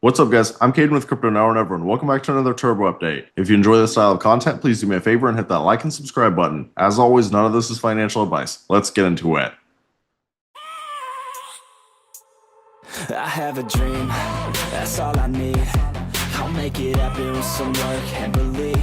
What's up, guys? I'm Caden with Crypto Now and Ever, and welcome back to another Turbo update. If you enjoy this style of content, please do me a favor and hit that like and subscribe button. As always, none of this is financial advice. Let's get into it. I have a dream, that's all I need. I'll make it happen with some work and belief.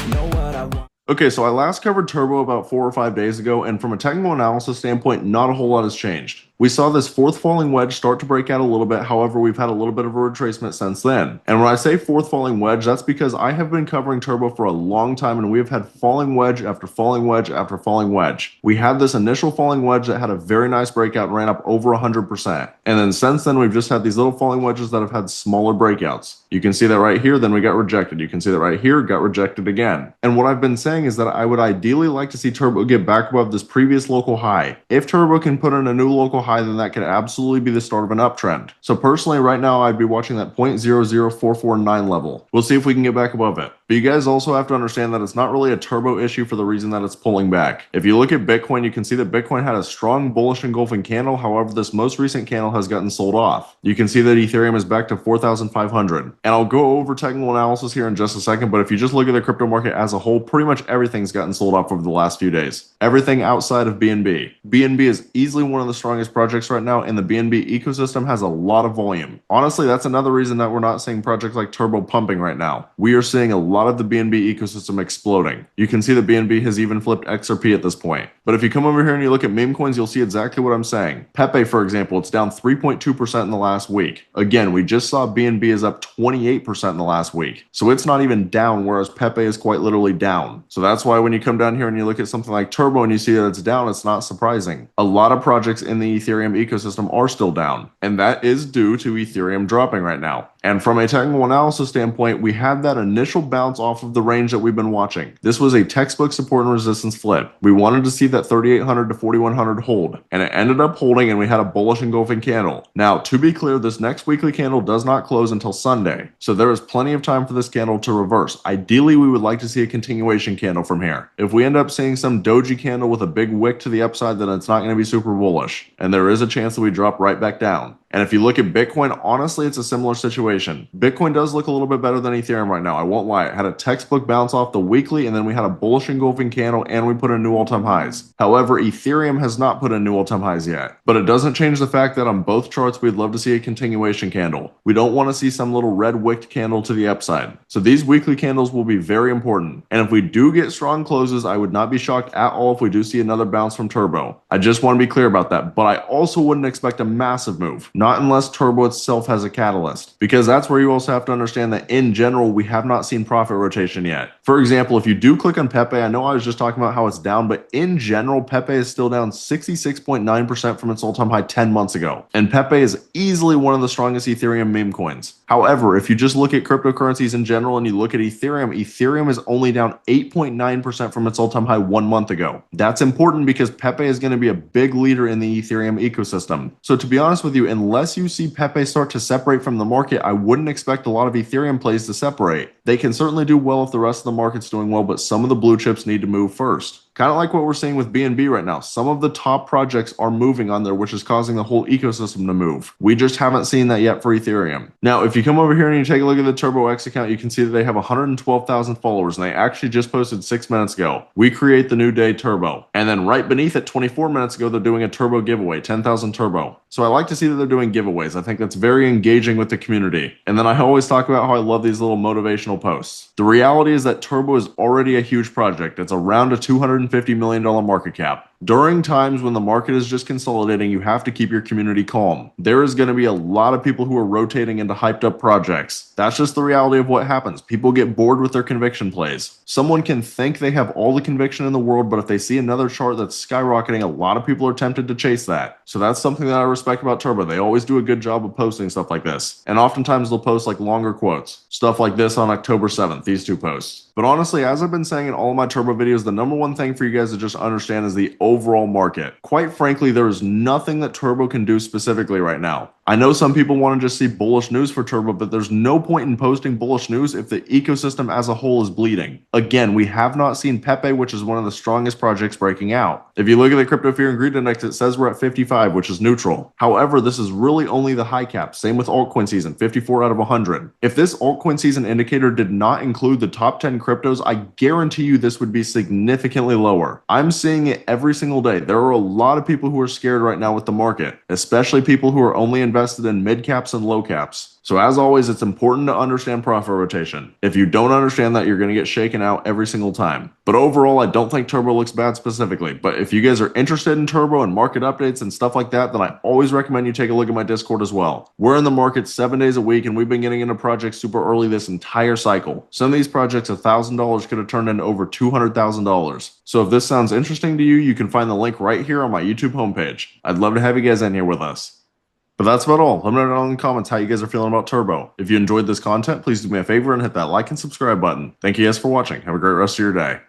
Know what I want. Okay, so I last covered Turbo about 4 or 5 days ago, and from a technical analysis standpoint, not a whole lot has changed. We saw this fourth falling wedge start to break out a little bit, however, we've had a little bit of a retracement since then. And when I say fourth falling wedge, that's because I have been covering Turbo for a long time, and we have had falling wedge after falling wedge after falling wedge. We had this initial falling wedge that had a very nice breakout and ran up over 100%. And then since then, we've just had these little falling wedges that have had smaller breakouts. You can see that right here, then we got rejected. You can see that right here, got rejected again. And what I've been saying is that I would ideally like to see Turbo get back above this previous local high. If Turbo can put in a new local high, then that could absolutely be the start of an uptrend. So personally, right now, I'd be watching that 0.00449 level. We'll see if we can get back above it. But you guys also have to understand that it's not really a Turbo issue for the reason that it's pulling back. If you look at Bitcoin, you can see that Bitcoin had a strong bullish engulfing candle. However, this most recent candle has gotten sold off. You can see that Ethereum is back to 4,500. And I'll go over technical analysis here in just a second, but if you just look at the crypto market as a whole, pretty much everything's gotten sold off over the last few days. Everything outside of BNB. BNB is easily one of the strongest projects right now, and the BNB ecosystem has a lot of volume. Honestly, that's another reason that we're not seeing projects like Turbo pumping right now. We are seeing a lot of the BNB ecosystem exploding. You can see that BNB has even flipped XRP at this point. But if you come over here and you look at meme coins, you'll see exactly what I'm saying. Pepe, for example, it's down 3.2% in the last week. Again, we just saw BNB is up 28% in the last week. So it's not even down, whereas Pepe is quite literally down. So that's why when you come down here and you look at something like Turbo and you see that it's down, it's not surprising. A lot of projects in the Ethereum ecosystem are still down, and that is due to Ethereum dropping right now. And from a technical analysis standpoint, we had that initial bounce off of the range that we've been watching. This was a textbook support and resistance flip. We wanted to see that 3,800 to 4,100 hold, and it ended up holding, and we had a bullish engulfing candle. Now, to be clear, this next weekly candle does not close until Sunday, so there is plenty of time for this candle to reverse. Ideally, we would like to see a continuation candle from here. If we end up seeing some doji candle with a big wick to the upside, then it's not going to be super bullish, and there is a chance that we drop right back down. And if you look at Bitcoin, honestly, it's a similar situation. Bitcoin does look a little bit better than Ethereum right now. I won't lie. It had a textbook bounce off the weekly, and then we had a bullish engulfing candle, and we put in new all-time highs. However, Ethereum has not put in new all-time highs yet. But it doesn't change the fact that on both charts, we'd love to see a continuation candle. We don't want to see some little red wicked candle to the upside. So these weekly candles will be very important. And if we do get strong closes, I would not be shocked at all if we do see another bounce from Turbo. I just want to be clear about that. But I also wouldn't expect a massive move. Not unless Turbo itself has a catalyst, because that's where you also have to understand that in general, we have not seen profit rotation yet. For example, if you do click on Pepe, I know I was just talking about how it's down, but in general, Pepe is still down 66.9% from its all-time high 10 months ago. And Pepe is easily one of the strongest Ethereum meme coins. However, if you just look at cryptocurrencies in general and you look at Ethereum, Ethereum is only down 8.9% from its all-time high 1 month ago. That's important because Pepe is going to be a big leader in the Ethereum ecosystem. So to be honest with you, unless you see Pepe start to separate from the market, I wouldn't expect a lot of Ethereum plays to separate. They can certainly do well if the rest of the market's doing well, but some of the blue chips need to move first. Kind of like what we're seeing with BNB right now. Some of the top projects are moving on there, which is causing the whole ecosystem to move. We just haven't seen that yet for Ethereum. Now, if you come over here and you take a look at the TurboX account, you can see that they have 112,000 followers, and they actually just posted 6 minutes ago. We create the new day Turbo. And then right beneath it, 24 minutes ago, they're doing a Turbo giveaway, 10,000 Turbo. So I like to see that they're doing giveaways. I think that's very engaging with the community. And then I always talk about how I love these little motivational posts. The reality is that Turbo is already a huge project. It's around a $250 million market cap. During times when the market is just consolidating, you have to keep your community calm. There is going to be a lot of people who are rotating into hyped up projects. That's just the reality of what happens. People get bored with their conviction plays. Someone can think they have all the conviction in the world, but if they see another chart that's skyrocketing, a lot of people are tempted to chase that. So that's something that I respect about Turbo. They always do a good job of posting stuff like this. And oftentimes they'll post like longer quotes. Stuff like this on October 7th, these two posts. But honestly, as I've been saying in all of my Turbo videos, the number one thing for you guys to just understand is the overall market. Quite frankly, there is nothing that Turbo can do specifically right now. I know some people want to just see bullish news for Turbo, but there's no point in posting bullish news if the ecosystem as a whole is bleeding. Again, we have not seen Pepe, which is one of the strongest projects, breaking out. If you look at the Crypto Fear and Greed Index, it says we're at 55, which is neutral. However, this is really only the high cap. Same with altcoin season, 54 out of 100. If this altcoin season indicator did not include the top 10 cryptos, I guarantee you this would be significantly lower. I'm seeing it every single day. There are a lot of people who are scared right now with the market, especially people who are only invested in mid caps and low caps. So as always, it's important to understand profit rotation. If you don't understand that, you're going to get shaken out every single time. But overall, I don't think Turbo looks bad specifically. But if you guys are interested in Turbo and market updates and stuff like that, then I always recommend you take a look at my Discord as well. We're in the market 7 days a week, and we've been getting into projects super early this entire cycle. Some of these projects, $1,000 could have turned into over $200,000. So if this sounds interesting to you, you can find the link right here on my YouTube homepage. I'd love to have you guys in here with us. But that's about all. Let me know down in the comments how you guys are feeling about Turbo. If you enjoyed this content, please do me a favor and hit that like and subscribe button. Thank you guys for watching. Have a great rest of your day.